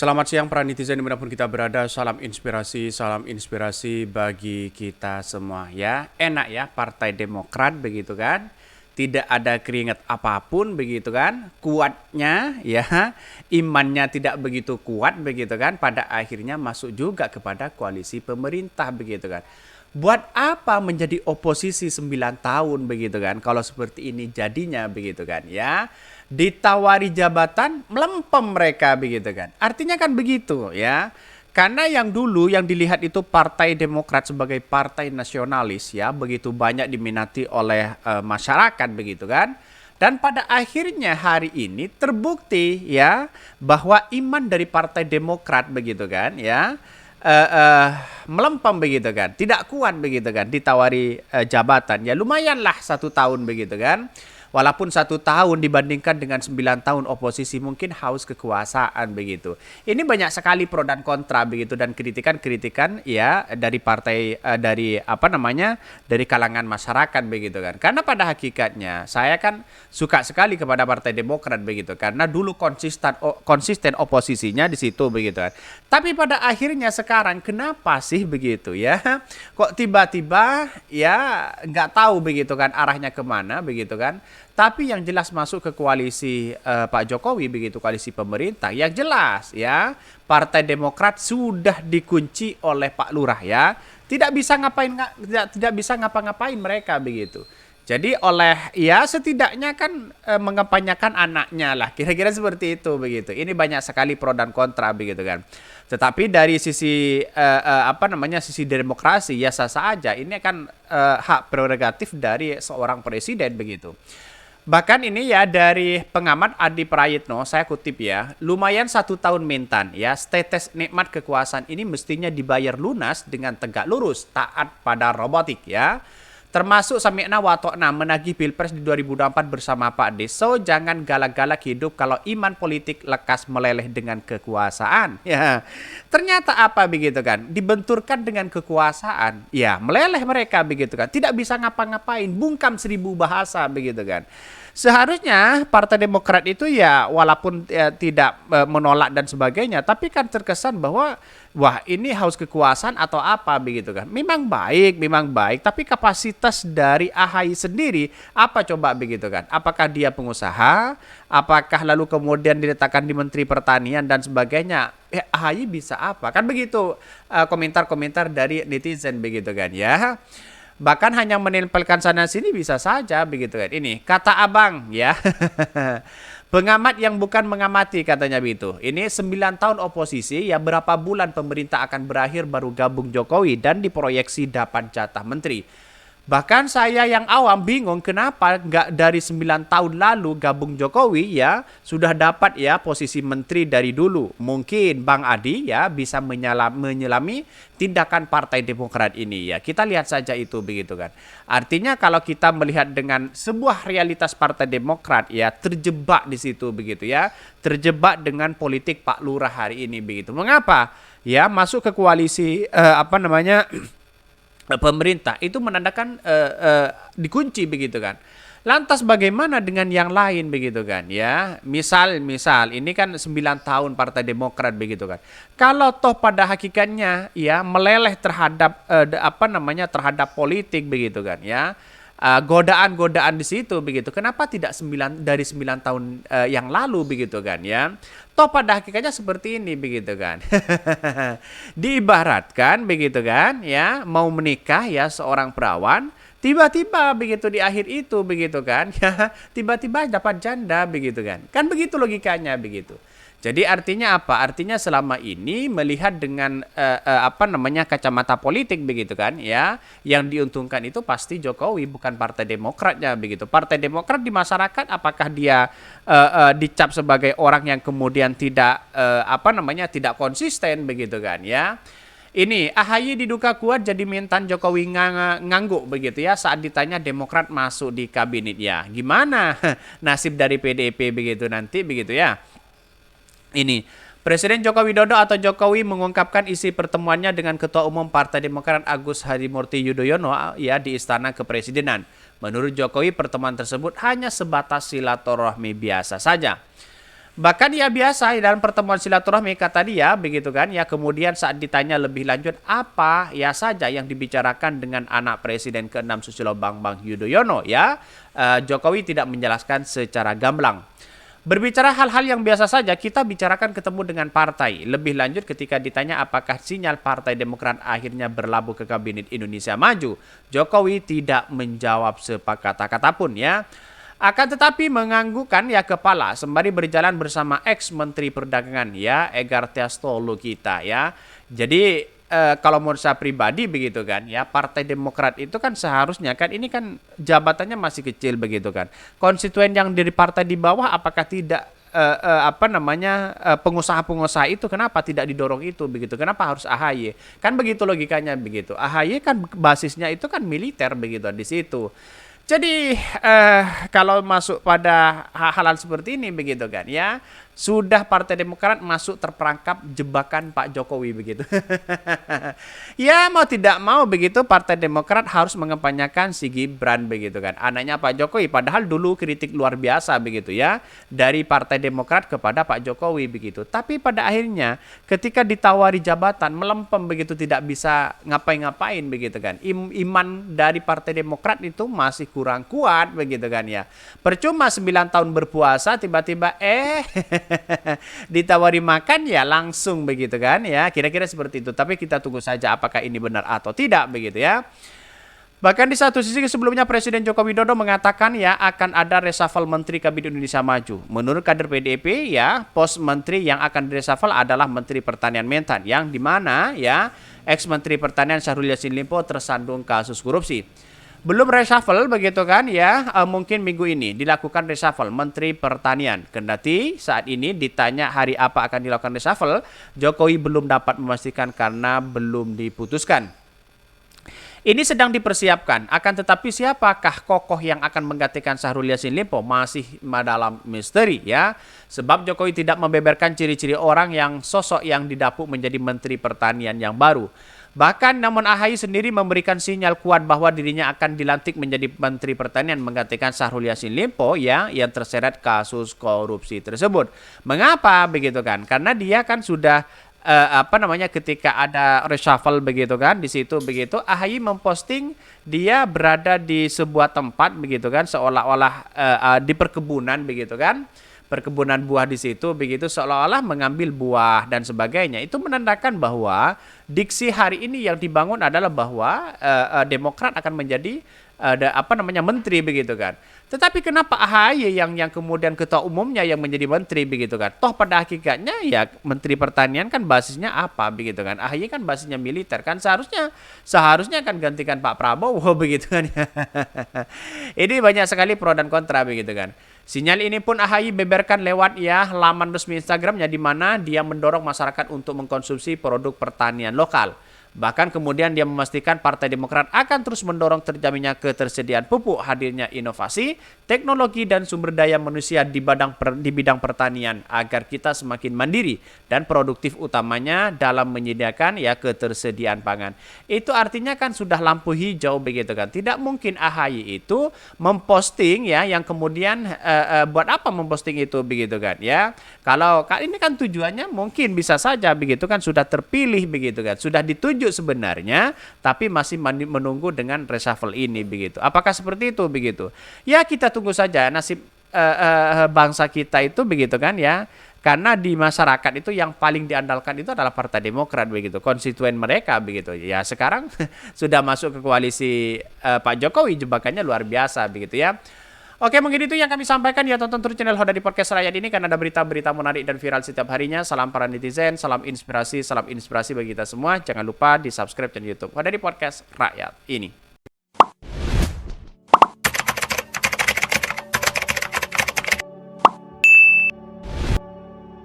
Selamat siang para netizen dimanapun kita berada, salam inspirasi bagi kita semua ya. Enak ya Partai Demokrat begitu kan. Tidak ada keringat apapun begitu kan. Kuatnya ya, imannya tidak begitu kuat begitu kan. Pada akhirnya masuk juga kepada koalisi pemerintah begitu kan. Buat apa menjadi oposisi 9 tahun begitu kan. Kalau seperti ini jadinya begitu kan ya. Ditawari jabatan melempem mereka begitu kan. Artinya kan begitu ya. Karena yang dulu yang dilihat itu Partai Demokrat sebagai partai nasionalis ya, begitu banyak diminati oleh masyarakat begitu kan. Dan pada akhirnya hari ini terbukti ya bahwa iman dari Partai Demokrat begitu kan ya, melempem begitu kan, tidak kuat begitu kan, ditawari jabatan ya lumayanlah 1 tahun begitu kan. Walaupun 1 tahun dibandingkan dengan 9 tahun oposisi mungkin haus kekuasaan begitu. Ini banyak sekali pro dan kontra begitu dan kritikan-kritikan ya dari partai dari apa namanya dari kalangan masyarakat begitu kan. Karena pada hakikatnya saya kan suka sekali kepada Partai Demokrat begitu karena dulu konsisten oposisinya di situ begitu kan. Tapi pada akhirnya sekarang kenapa sih begitu ya? Kok tiba-tiba ya nggak tahu begitu kan arahnya kemana begitu kan? Tapi yang jelas masuk ke koalisi Pak Jokowi begitu, koalisi pemerintah. Yang jelas ya, Partai Demokrat sudah dikunci oleh Pak Lurah ya. Tidak bisa ngapa-ngapain mereka begitu. Jadi oleh ya setidaknya kan mengampanyakan anaknya lah. Kira-kira seperti itu begitu. Ini banyak sekali pro dan kontra begitu kan. Tetapi dari sisi sisi demokrasi ya sah saja. Ini kan hak prerogatif dari seorang presiden begitu. Bahkan ini ya dari pengamat Adi Prayitno, saya kutip ya, lumayan 1 tahun mentan ya, tetes nikmat kekuasaan ini mestinya dibayar lunas dengan tegak lurus, taat pada robotik ya. Termasuk Samikna Watokna menagih Pilpres di 2024 bersama Pak Deso, jangan galak-galak hidup kalau iman politik lekas meleleh dengan kekuasaan. Ya, ternyata apa begitu kan? Dibenturkan dengan kekuasaan, ya meleleh mereka begitu kan. Tidak bisa ngapa-ngapain, bungkam 1000 bahasa begitu kan. Seharusnya Partai Demokrat itu ya walaupun ya, tidak menolak dan sebagainya, tapi kan terkesan bahwa wah ini haus kekuasaan atau apa begitu kan. Memang baik, tapi kapasitas dari AHY sendiri apa coba begitu kan. Apakah dia pengusaha? Apakah lalu kemudian diletakkan di Menteri Pertanian dan sebagainya? AHY bisa apa? Kan begitu komentar-komentar dari netizen begitu kan ya. Bahkan hanya menempelkan sana sini bisa saja begitu kan. Ini kata abang ya. Pengamat yang bukan mengamati katanya begitu. Ini 9 tahun oposisi ya berapa bulan pemerintah akan berakhir baru gabung Jokowi dan diproyeksi dapat jatah menteri. Bahkan saya yang awam bingung kenapa nggak dari 9 tahun lalu gabung Jokowi ya sudah dapat ya posisi menteri dari dulu. Mungkin Bang Adi ya bisa menyelami tindakan Partai Demokrat ini ya. Kita lihat saja itu begitu kan. Artinya kalau kita melihat dengan sebuah realitas Partai Demokrat ya terjebak di situ begitu ya. Terjebak dengan politik Pak Lurah hari ini begitu. Mengapa? Ya masuk ke koalisi pemerintah itu menandakan dikunci begitu kan. Lantas bagaimana dengan yang lain begitu kan ya. Misal ini kan 9 tahun Partai Demokrat begitu kan. Kalau toh pada hakikatnya ya meleleh terhadap terhadap politik begitu kan ya. Godaan-godaan di situ begitu. Kenapa tidak dari 9 tahun yang lalu begitu kan ya. Toh pada hakikatnya seperti ini begitu kan. Diibaratkan begitu kan ya, mau menikah ya seorang perawan, tiba-tiba begitu di akhir itu begitu kan ya, tiba-tiba dapat janda begitu kan. Kan begitu logikanya begitu. Jadi artinya apa? Artinya selama ini melihat dengan kacamata politik begitu kan ya, yang diuntungkan itu pasti Jokowi bukan Partai Demokratnya begitu. Partai Demokrat di masyarakat apakah dia dicap sebagai orang yang kemudian tidak tidak konsisten begitu kan ya. Ini AHY diduga kuat jadi mentan Jokowi ngangguk begitu ya saat ditanya Demokrat masuk di kabinet ya. Gimana nasib dari PDIP begitu nanti begitu ya. Ini Presiden Joko Widodo atau Jokowi mengungkapkan isi pertemuannya dengan Ketua Umum Partai Demokrat Agus Harimurti Yudhoyono ya di Istana Kepresidenan. Menurut Jokowi pertemuan tersebut hanya sebatas silaturahmi biasa saja. Bahkan ya biasa dalam pertemuan silaturahmi kata dia begitu kan ya, kemudian saat ditanya lebih lanjut apa ya saja yang dibicarakan dengan anak Presiden ke-6 Susilo Bambang Yudhoyono ya, Jokowi tidak menjelaskan secara gamblang. Berbicara hal-hal yang biasa saja, kita bicarakan ketemu dengan partai. Lebih lanjut ketika ditanya apakah sinyal Partai Demokrat akhirnya berlabuh ke Kabinet Indonesia Maju, Jokowi tidak menjawab sepatah-kata pun ya. Akan tetapi menganggukkan ya kepala sembari berjalan bersama ex-menteri perdagangan ya, Egar Tiastolo kita ya. Jadi kalau menurut saya pribadi begitu kan ya, Partai Demokrat itu kan seharusnya kan ini kan jabatannya masih kecil begitu kan. Konstituen yang dari partai di bawah apakah tidak pengusaha-pengusaha itu kenapa tidak didorong itu begitu? Kenapa harus AHY? Kan begitu logikanya begitu. AHY kan basisnya itu kan militer begitu di situ. Jadi kalau masuk pada hal-hal seperti ini begitu kan ya, sudah Partai Demokrat masuk terperangkap jebakan Pak Jokowi begitu. Ya mau tidak mau begitu Partai Demokrat harus mengempanyakan si Gibran begitu kan, anaknya Pak Jokowi. Padahal dulu kritik luar biasa begitu ya dari Partai Demokrat kepada Pak Jokowi begitu. Tapi pada akhirnya ketika ditawari jabatan melempem begitu, tidak bisa ngapain-ngapain begitu kan. Iman dari Partai Demokrat itu masih kurang kuat begitu kan ya. Percuma 9 tahun berpuasa tiba-tiba ditawari makan ya langsung begitu kan ya, kira-kira seperti itu. Tapi kita tunggu saja apakah ini benar atau tidak begitu ya. Bahkan di satu sisi sebelumnya Presiden Joko Widodo mengatakan ya akan ada reshuffle Menteri Kabinet Indonesia Maju. Menurut kader PDIP ya, pos menteri yang akan reshuffle adalah Menteri Pertanian Mentan, yang dimana ya ex Menteri Pertanian Syahrul Yassin Limpo tersandung kasus korupsi. Belum reshuffle begitu kan ya, mungkin minggu ini dilakukan reshuffle Menteri Pertanian. Kendati saat ini ditanya hari apa akan dilakukan reshuffle, Jokowi belum dapat memastikan karena belum diputuskan. Ini sedang dipersiapkan, akan tetapi siapakah kokoh yang akan menggantikan Syahrul Yassin Limpo masih dalam misteri ya. Sebab Jokowi tidak membeberkan ciri-ciri orang yang sosok yang didapuk menjadi Menteri Pertanian yang baru. Bahkan namun AHY sendiri memberikan sinyal kuat bahwa dirinya akan dilantik menjadi Menteri Pertanian menggantikan Syahrul Yassin Limpo ya yang terseret kasus korupsi tersebut. Mengapa begitu kan? Karena dia kan sudah ketika ada reshuffle begitu kan, di situ begitu AHY memposting dia berada di sebuah tempat begitu kan, seolah-olah di perkebunan begitu kan. Perkebunan buah di situ begitu, seolah-olah mengambil buah dan sebagainya. Itu menandakan bahwa diksi hari ini yang dibangun adalah bahwa Demokrat akan menjadi menteri begitu kan. Tetapi kenapa AHY yang kemudian ketua umumnya yang menjadi menteri begitu kan? Toh pada hakikatnya ya Menteri Pertanian kan basisnya apa begitu kan? AHY kan basisnya militer kan, seharusnya kan gantikan Pak Prabowo begitu kan. Ini banyak sekali pro dan kontra begitu kan. Sinyal ini pun AHY beberkan lewat ya laman resmi Instagramnya, di mana dia mendorong masyarakat untuk mengkonsumsi produk pertanian lokal. Bahkan kemudian dia memastikan Partai Demokrat akan terus mendorong terjaminnya ketersediaan pupuk, hadirnya inovasi, teknologi dan sumber daya manusia di bidang pertanian agar kita semakin mandiri dan produktif, utamanya dalam menyediakan ya ketersediaan pangan. Itu artinya kan sudah lampu hijau begitu kan. Tidak mungkin AHY itu memposting ya yang kemudian buat apa memposting itu begitu kan ya. Kalau ini kan tujuannya mungkin bisa saja begitu kan, sudah terpilih begitu kan, sudah dituju sebenarnya, tapi masih menunggu dengan reshuffle ini begitu. Apakah seperti itu begitu? Ya kita tunggu saja nasib bangsa kita itu begitu kan ya. Karena di masyarakat itu yang paling diandalkan itu adalah Partai Demokrat begitu, konstituen mereka begitu. Ya sekarang sudah masuk ke koalisi Pak Jokowi, jebakannya luar biasa begitu ya. Oke, mungkin itu yang kami sampaikan ya. Tonton terus channel Hoda di Podcast Rakyat ini karena ada berita-berita menarik dan viral setiap harinya. Salam para netizen, salam inspirasi bagi kita semua. Jangan lupa di subscribe channel YouTube Hoda di Podcast Rakyat ini.